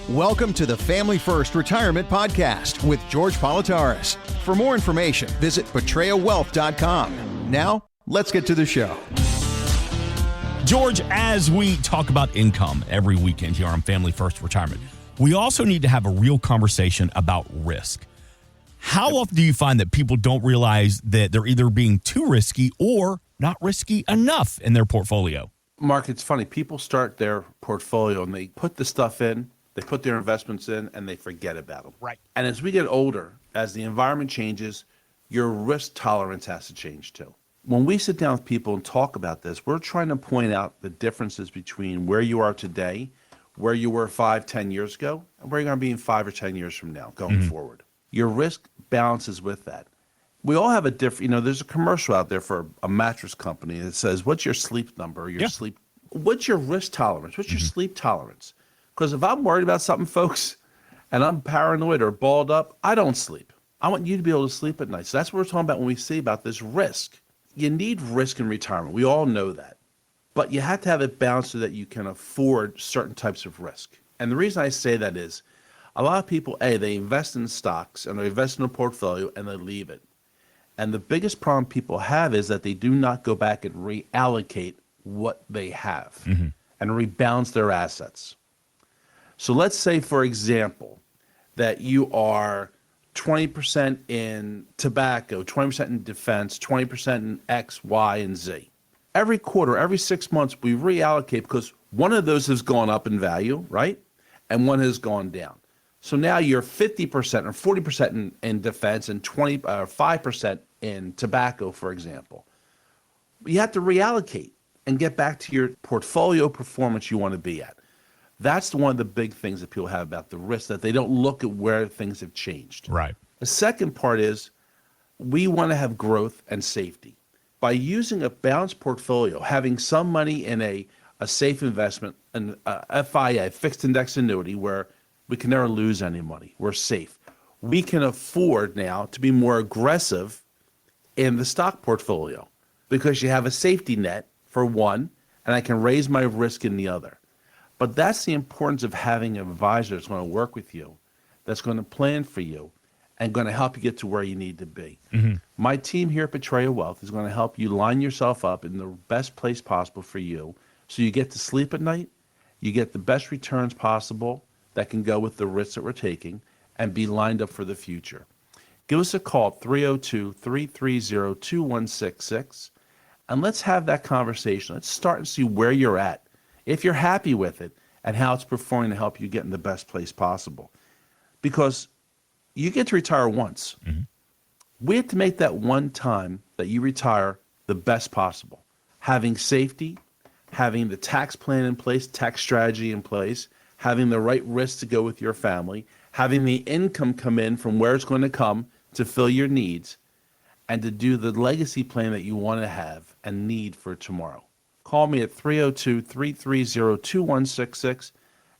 Welcome to the Family First Retirement Podcast with George Politarhos. For more information, visit betrayowealth.com. Now, let's get to the show. George, as we talk about income every weekend here on Family First Retirement, we also need to have a real conversation about risk. How often do you find that people don't realize that they're either being too risky or not risky enough in their portfolio? Mark, it's funny. People start their portfolio and they put the stuff in, they put their investments in, and they forget about them. Right. And as we get older, as the environment changes, your risk tolerance has to change too. When we sit down with people and talk about this, we're trying to point out the differences between where you are today, where you were 5-10 years ago, and where you're going to be in 5 or 10 years from now going forward. Your risk balances with that. We all have a different, there's a commercial out there for a mattress company that says, what's your sleep number? What's your risk tolerance? What's your sleep tolerance? Because if I'm worried about something, folks, and I'm paranoid or balled up, I don't sleep. I want you to be able to sleep at night. So that's what we're talking about when we say about this risk. You need risk in retirement. We all know that. But you have to have it balanced so that you can afford certain types of risk. And the reason I say that is a lot of people, they invest in stocks and they invest in a portfolio and they leave it. And the biggest problem people have is that they do not go back and reallocate what they have and rebalance their assets. So let's say, for example, that you are 20% in tobacco, 20% in defense, 20% in X, Y, and Z. Every quarter, every 6 months, we reallocate because one of those has gone up in value, right? And one has gone down. So now you're 50% or 40% in defense and 5% in tobacco, for example. You have to reallocate and get back to your portfolio performance you want to be at. That's one of the big things that people have about the risk, that they don't look at where things have changed. Right. The second part is we want to have growth and safety. By using a balanced portfolio, having some money in a safe investment, an FIA, fixed index annuity, where we can never lose any money, we're safe. We can afford now to be more aggressive in the stock portfolio because you have a safety net for one, and I can raise my risk in the other. But that's the importance of having an advisor that's going to work with you, that's going to plan for you, and going to help you get to where you need to be. My team here at Betrayo Wealth is going to help you line yourself up in the best place possible for you so you get to sleep at night, you get the best returns possible that can go with the risks that we're taking, and be lined up for the future. Give us a call at 302-330-2166, and let's have that conversation. Let's start and see where you're at, if you're happy with it, and how it's performing to help you get in the best place possible. Because you get to retire once. We have to make that one time that you retire the best possible. Having safety, having the tax plan in place, tax strategy in place, having the right risks to go with your family, having the income come in from where it's going to come to fill your needs, and to do the legacy plan that you want to have and need for tomorrow. Call me at 302-330-2166,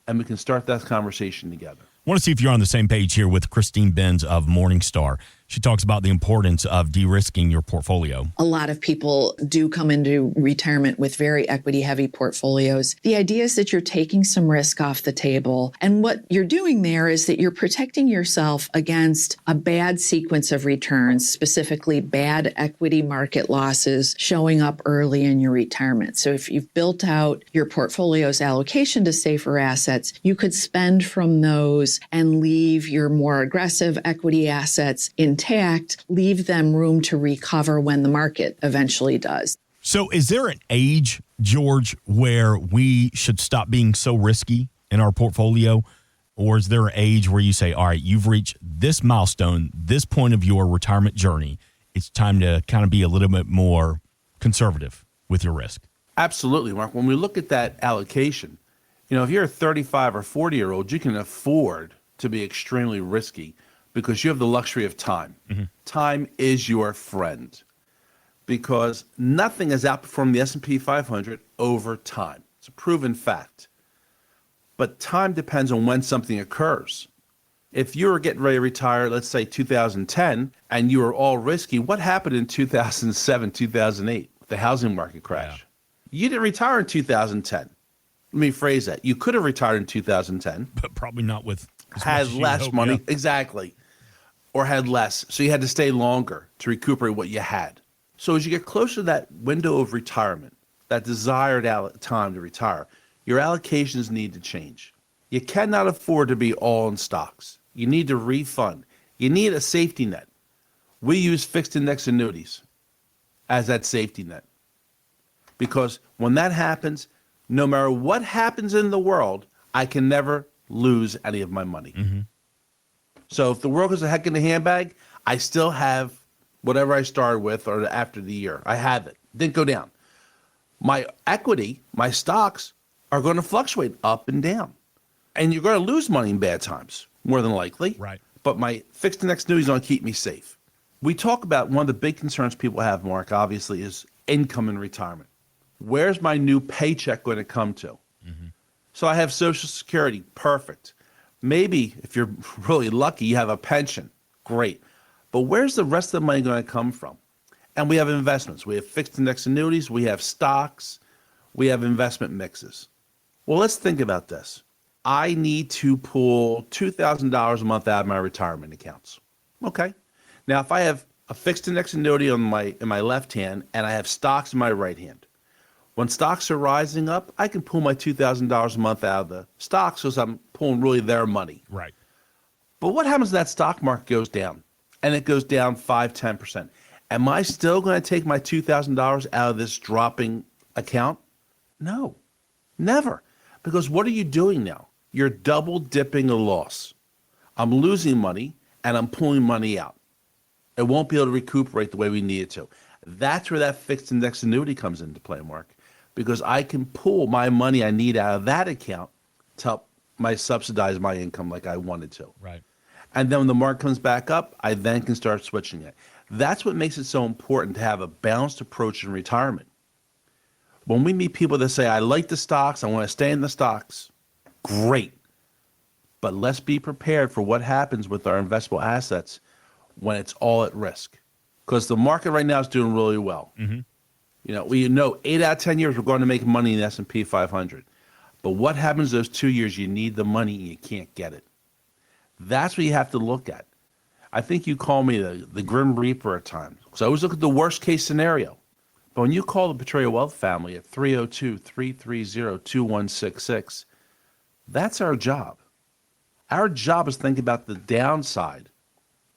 and we can start that conversation together. I want to see if you're on the same page here with Christine Benz of Morningstar. She talks about the importance of de-risking your portfolio. A lot of people do come into retirement with very equity-heavy portfolios. The idea is that you're taking some risk off the table. And what you're doing there is that you're protecting yourself against a bad sequence of returns, specifically bad equity market losses showing up early in your retirement. So if you've built out your portfolio's allocation to safer assets, you could spend from those and leave your more aggressive equity assets intact, leave them room to recover when the market eventually does. So is there an age, George, where we should stop being so risky in our portfolio? Or is there an age where you say, all right, you've reached this milestone, this point of your retirement journey, it's time to kind of be a little bit more conservative with your risk? Absolutely, Mark. When we look at that allocation, if you're a 35 or 40-year-old, you can afford to be extremely risky because you have the luxury of time. Time is your friend because nothing has outperformed the S&P 500 over time. It's a proven fact. But time depends on when something occurs. If you were getting ready to retire, let's say 2010, and you were all risky, what happened in 2007, 2008, the housing market crash? You didn't retire in 2010. Let me phrase that. You could have retired in 2010. But probably not with as much Had as you less hope, money. yeah. Exactly. Or had less. So you had to stay longer to recuperate what you had. So as you get closer to that window of retirement, that desired time to retire, your allocations need to change. You cannot afford to be all in stocks. You need to refund. You need a safety net. We use fixed index annuities as that safety net. Because when that happens, no matter what happens in the world, I can never lose any of my money. Mm-hmm. So if the world goes a heck in the handbag, I still have whatever I started with or after the year. I have it. Didn't go down. My equity, my stocks are going to fluctuate up and down. And you're going to lose money in bad times, more than likely. Right. But my fixed index annuities are going to keep me safe. We talk about one of the big concerns people have, Mark, obviously, is income in retirement. Where's my new paycheck going to come to? Mm-hmm. So I have Social Security. Perfect. Maybe if you're really lucky, you have a pension. Great. But where's the rest of the money going to come from? And we have investments. We have fixed index annuities. We have stocks. We have investment mixes. Well, let's think about this. I need to pull $2,000 a month out of my retirement accounts. Okay. Now, if I have a fixed index annuity in my left hand and I have stocks in my right hand, when stocks are rising up, I can pull my $2,000 a month out of the stocks because I'm pulling really their money. Right. But what happens when that stock market goes down and it goes down 5-10%? Am I still going to take my $2,000 out of this dropping account? No, never. Because what are you doing now? You're double dipping a loss. I'm losing money and I'm pulling money out. It won't be able to recuperate the way we need it to. That's where that fixed index annuity comes into play, Mark, because I can pull my money I need out of that account to help subsidize my income like I wanted to. Right. And then when the market comes back up, I then can start switching it. That's what makes it so important to have a balanced approach in retirement. When we meet people that say, I like the stocks, I want to stay in the stocks, great. But let's be prepared for what happens with our investable assets when it's all at risk. Because the market right now is doing really well. Mm-hmm. You know, we know 8 out of 10 years we're going to make money in the S&P 500. But what happens those 2 years you need the money and you can't get it? That's what you have to look at. I think you call me the Grim Reaper at times. So I always look at the worst case scenario. But when you call the Politarhos Wealth family at 302-330-2166, that's our job. Our job is to think about the downside,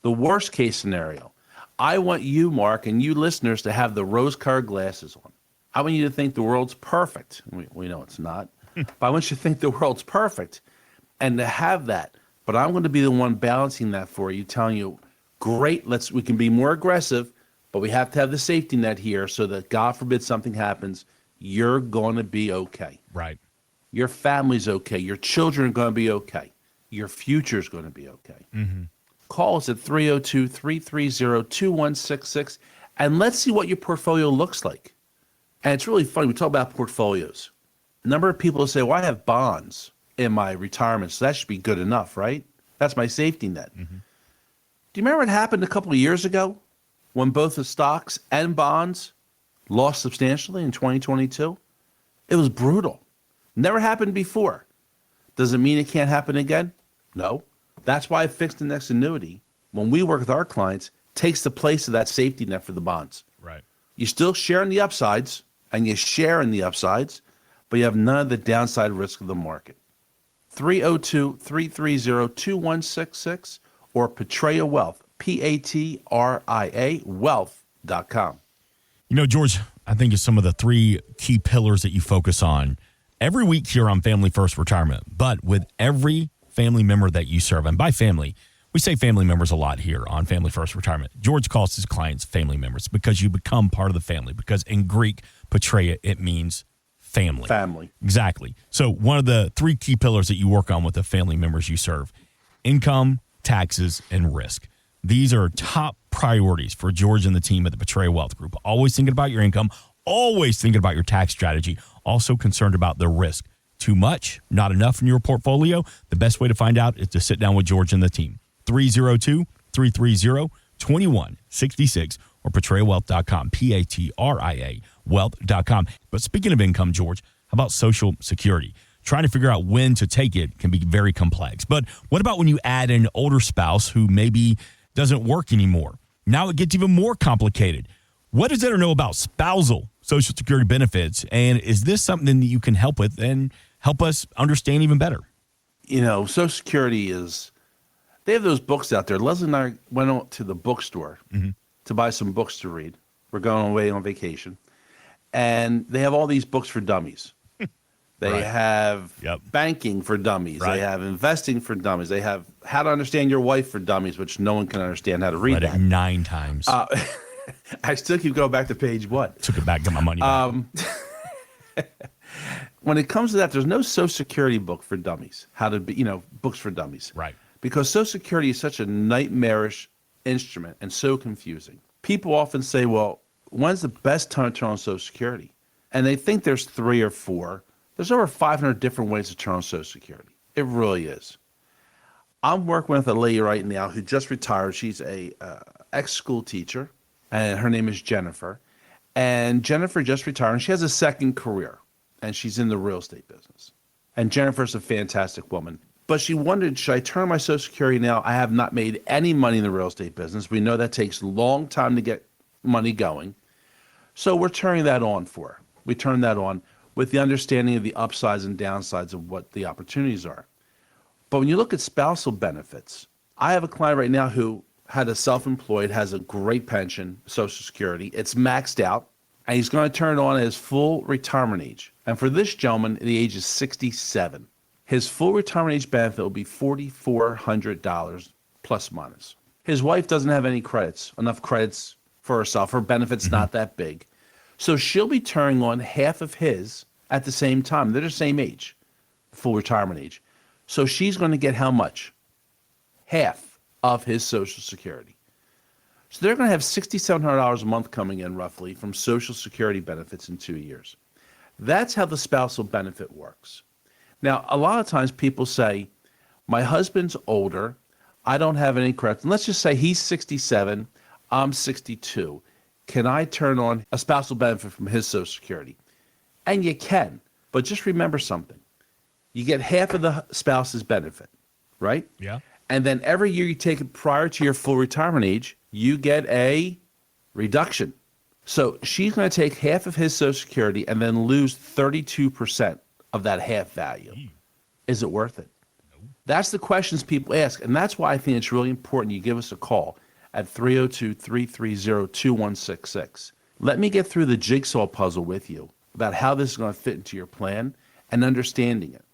the worst case scenario. I want you, Mark, and you listeners to have the rose-colored glasses on. I want you to think the world's perfect. We know it's not. But I want you to think the world's perfect and to have that. But I'm going to be the one balancing that for you, telling you, great, we can be more aggressive, but we have to have the safety net here so that, God forbid, something happens, you're going to be okay. Right. Your family's okay. Your children are going to be okay. Your future's going to be okay. Mm-hmm. Call us at 302-330-2166, and let's see what your portfolio looks like. And it's really funny. We talk about portfolios. A number of people say, well, I have bonds in my retirement, so that should be good enough, right? That's my safety net. Mm-hmm. Do you remember what happened a couple of years ago when both the stocks and bonds lost substantially in 2022? It was brutal. Never happened before. Does it mean it can't happen again? No. That's why a fixed index annuity, when we work with our clients, takes the place of that safety net for the bonds. Right. You still share in the upsides, and you share in the upsides, but you have none of the downside risk of the market. 302-330-2166 or Petrea Wealth, P-A-T-R-I-A, wealth.com. You know, George, I think it's some of the 3 key pillars that you focus on every week here on Family First Retirement, but with every family member that you serve. And by family, we say family members a lot here on Family First Retirement. George calls his clients family members because you become part of the family, because in Greek, Petrea, it means family. Family. Exactly. So one of the 3 key pillars that you work on with the family members you serve, income, taxes, and risk. These are top priorities for George and the team at the Petrea Wealth Group. Always thinking about your income, always thinking about your tax strategy, also concerned about the risk. Too much, not enough in your portfolio? The best way to find out is to sit down with George and the team. 302-330-2166 or PetreaWealth.com, P-A-T-R-I-A, wealth.com. But speaking of income, George, How about Social Security? Trying to figure out when to take it can be very complex. But what about when you add an older spouse who maybe doesn't work anymore? Now it gets even more complicated. What does there know about spousal Social Security benefits? And is this something that you can help with and help us understand even better? You know, Social Security they have those books out there. Leslie and I went out to the bookstore to buy some books to read. We're going away on vacation. And they have all these books for dummies. They Right. have banking for dummies. Right. They have investing for dummies. They have how to understand your wife for dummies, which no one can understand how to read Read that. it 9 times. I still keep going back to page 1. Took it back, got my money back. When it comes to that, there's no Social Security book for dummies. How to be, books for dummies. Right. Because Social Security is such a nightmarish instrument and so confusing. People often say, well, when's the best time to turn on Social Security? And they think there's 3 or 4. There's over 500 different ways to turn on Social Security. It really is. I'm working with a lady right now who just retired. She's a ex-school teacher, and her name is Jennifer. And Jennifer just retired, and she has a second career, and she's in the real estate business. And Jennifer's a fantastic woman. But she wondered, should I turn my Social Security now? I have not made any money in the real estate business. We know that takes a long time to get money going. So we're turning that on for her. We turn that on with the understanding of the upsides and downsides of what the opportunities are. But when you look at spousal benefits, I have a client right now who had a self-employed, has a great pension, Social Security. It's maxed out, and he's going to turn it on at his full retirement age. And for this gentleman, the age is 67. His full retirement age benefit will be $4,400 plus minus. His wife doesn't have any credits, enough credits for herself. Her benefit's not that big. So she'll be turning on half of his at the same time. They're the same age, full retirement age. So she's going to get how much? Half of his Social Security. So they're going to have $6,700 a month coming in roughly from Social Security benefits in 2 years. That's how the spousal benefit works. Now, a lot of times people say, my husband's older, I don't have any credits. And let's just say he's 67, I'm 62. Can I turn on a spousal benefit from his Social Security? And you can, but just remember something. You get half of the spouse's benefit, right? Yeah. And then every year you take it prior to your full retirement age, you get a reduction. So she's going to take half of his Social Security and then lose 32% of that half value. Is it worth it? No. That's the questions people ask. And that's why I think it's really important you give us a call at 302-330-2166. Let me get through the jigsaw puzzle with you about how this is going to fit into your plan and understanding it.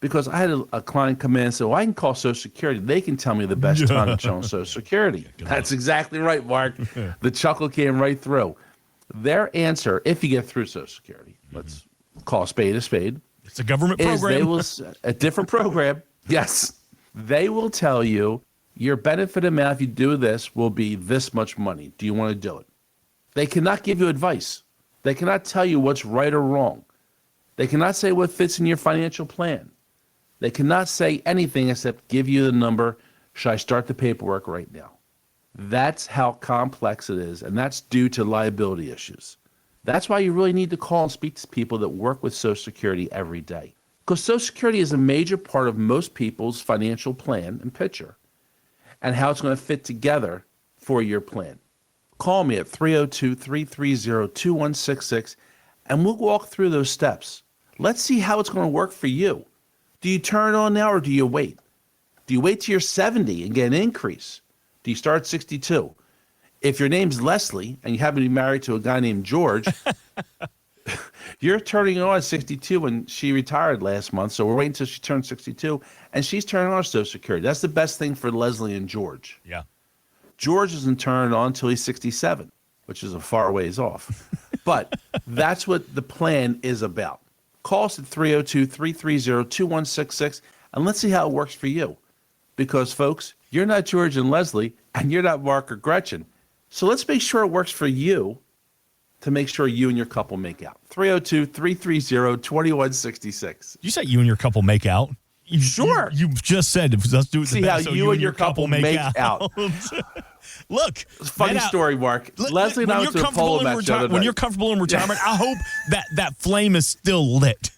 Because I had a client come in and say, well, I can call Social Security. They can tell me the best time to turn on Social Security. That's exactly right, Mark. The chuckle came right through. Their answer, if you get through Social Security, let's call a spade, It's a government is program. they will, a different program, yes. They will tell you your benefit amount if you do this will be this much money. Do you want to do it? They cannot give you advice. They cannot tell you what's right or wrong. They cannot say what fits in your financial plan. They cannot say anything except give you the number. Should I start the paperwork right now? That's how complex it is, and that's due to liability issues. That's why you really need to call and speak to people that work with Social Security every day. Because Social Security is a major part of most people's financial plan and picture, and how it's going to fit together for your plan. Call me at 302-330-2166, and we'll walk through those steps. Let's see how it's going to work for you. Do you turn it on now or do you wait? Do you wait till you're 70 and get an increase? Do you start at 62? If your name's Leslie and you happen to be married to a guy named George, you're turning on at 62 when she retired last month. So we're waiting until she turns 62 and she's turning on Social Security. That's the best thing for Leslie and George. Yeah. George isn't turning on until he's 67, which is a far ways off. But that's what the plan is about. Call us at 302-330-2166 and let's see how it works for you. Because, folks, you're not George and Leslie, and you're not Mark or Gretchen. So let's make sure it works for you to make sure you and your couple make out. 302-330-2166. You say you and your couple make out? Sure. You just said, let's do it. See how you and your couple make out. Look. Funny story, Mark. Leslie and I went to a polo match the other night. When you're comfortable in retirement, I hope that flame is still lit.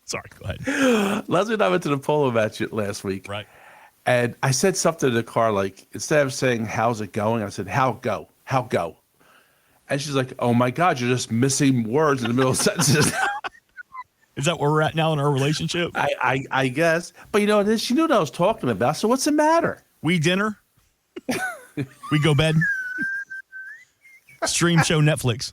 Sorry, go ahead. Leslie and I went to the polo match last week. Right. And I said something in the car, like, instead of saying, how's it going? I said, how go? And she's like, oh my God, you're just missing words in the middle of sentences. Is that where we're at now in our relationship? I guess. But you know what it is? She knew what I was talking about. So what's the matter? We dinner? We go bed? Stream show Netflix.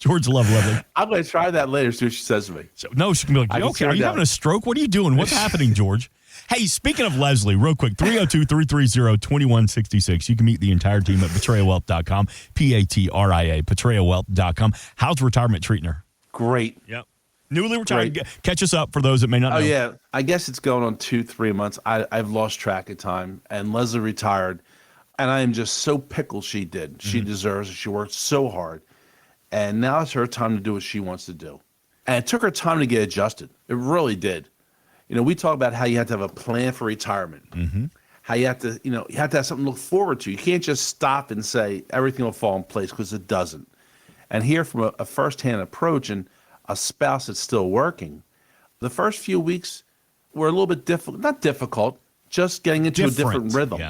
George Lovely. I'm going to try that later, see what she says to me. So, no, she can be like, okay, are you having a stroke? What are you doing? What's happening, George? Hey, speaking of Leslie, real quick, 302-330-2166. You can meet the entire team at betrayalwealth.com, P-A-T-R-I-A, betrayalwealth.com. How's retirement treating her? Great. Yep. Newly retired. Great. Catch us up for those that may not know. Oh, yeah. I guess it's going on 2-3 months. I've lost track of time. And Leslie retired. And I am just so pickled she did. Mm-hmm. She deserves it. She worked so hard. And now it's her time to do what she wants to do. And it took her time to get adjusted. It really did. You know, we talk about how you have to have a plan for retirement. Mm-hmm. How you have to, you have to have something to look forward to. You can't just stop and say everything will fall in place, because it doesn't. And here, from a firsthand approach and a spouse that's still working, the first few weeks were a little bit difficult. Not difficult, just getting into a different rhythm.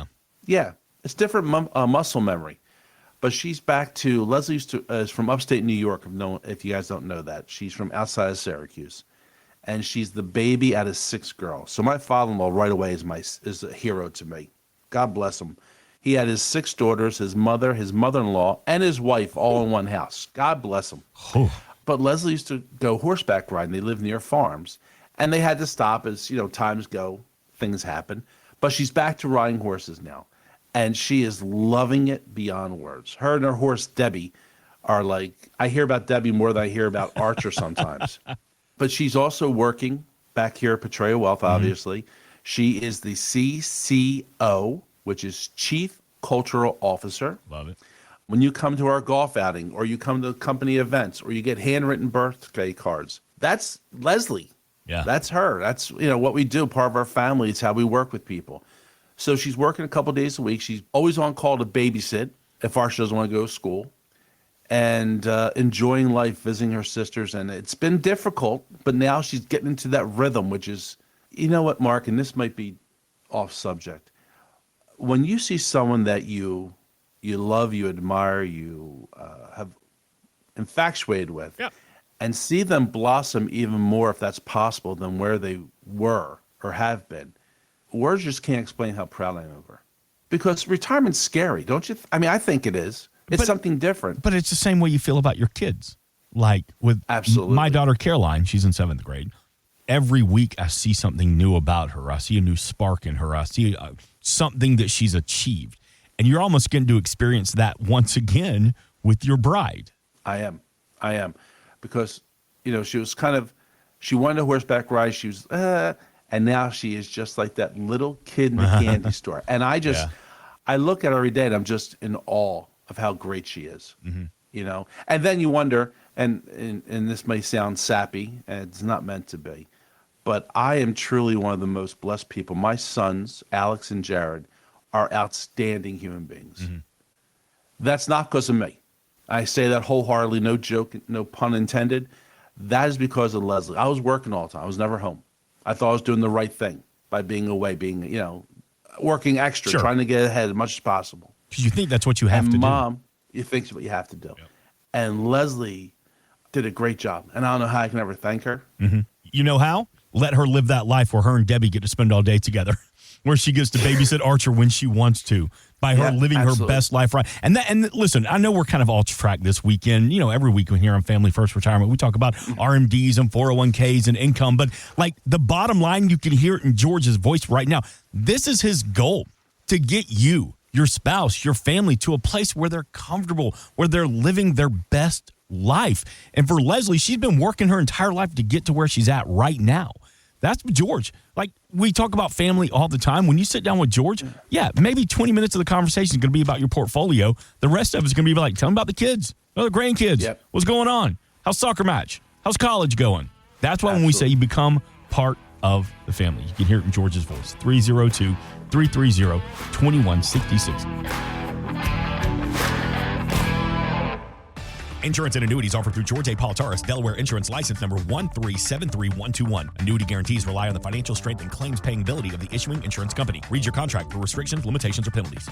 Yeah, it's different muscle memory. But she's back to, Leslie is from upstate New York, if you guys don't know that. She's from outside of Syracuse. And she's the baby out of 6 girls. So my father-in-law right away is a hero to me. God bless him. He had his 6 daughters, his mother, his mother-in-law, and his wife all in one house. God bless him. But Leslie used to go horseback riding. They lived near farms. And they had to stop as, times go, things happen. But she's back to riding horses now. And she is loving it beyond words. Her and her horse, Debbie, are like, I hear about Debbie more than I hear about Archer sometimes. But she's also working back here at Portrayal Wealth, obviously. Mm-hmm. She is the CCO, which is Chief Cultural Officer. Love it. When you come to our golf outing, or you come to company events, or you get handwritten birthday cards, that's Leslie. Yeah. That's her. That's what we do. Part of our family. It's how we work with people. So she's working a couple days a week. She's always on call to babysit if Archie doesn't want to go to school, and enjoying life, visiting her sisters. And it's been difficult, but now she's getting into that rhythm, which is, you know what, Mark, and this might be off subject. When you see someone that you love, you admire, you have infatuated with, yep, and see them blossom even more, if that's possible, than where they were or have been, words just can't explain how proud I am of her. Because retirement's scary, don't you? I think it is. It's something different. But it's the same way you feel about your kids. Like with Absolutely. My daughter Caroline, she's in 7th grade. Every week I see something new about her. I see a new spark in her. I see something that she's achieved. And you're almost getting to experience that once again with your bride. I am. Because, she wanted a horseback ride. She was, and now she is just like that little kid in the candy store. And I look at her every day and I'm just in awe of how great she is, And then you wonder, and this may sound sappy, and it's not meant to be, but I am truly one of the most blessed people. My sons, Alex and Jared, are outstanding human beings. Mm-hmm. That's not because of me. I say that wholeheartedly, no joke, no pun intended. That is because of Leslie. I was working all the time. I was never home. I thought I was doing the right thing by being away, working extra, trying to get ahead as much as possible. Because you think that's what you have to do. Mom, you think it's what you have to do. Yep. And Leslie did a great job. And I don't know how I can ever thank her. Mm-hmm. You know how? Let her live that life where her and Debbie get to spend all day together, where she gets to babysit Archer when she wants to, by her living her best life right. And listen, I know we're kind of off track this weekend. Every week here on Family First Retirement, we talk about RMDs and 401ks and income. But like the bottom line, you can hear it in George's voice right now. This is his goal, to get you, your spouse, your family to a place where they're comfortable, where they're living their best life. And for Leslie, she's been working her entire life to get to where she's at right now. That's George. Like, we talk about family all the time. When you sit down with George, maybe 20 minutes of the conversation is going to be about your portfolio. The rest of it is going to be like, tell them about the kids, the grandkids. Yep. What's going on? How's soccer match? How's college going? That's why when we say you become part of the family. You can hear it in George's voice. 302-330-2166. Insurance and annuities offered through George A. Politarhos, Delaware Insurance License Number 1373121. Annuity guarantees rely on the financial strength and claims paying ability of the issuing insurance company. Read your contract for restrictions, limitations, or penalties.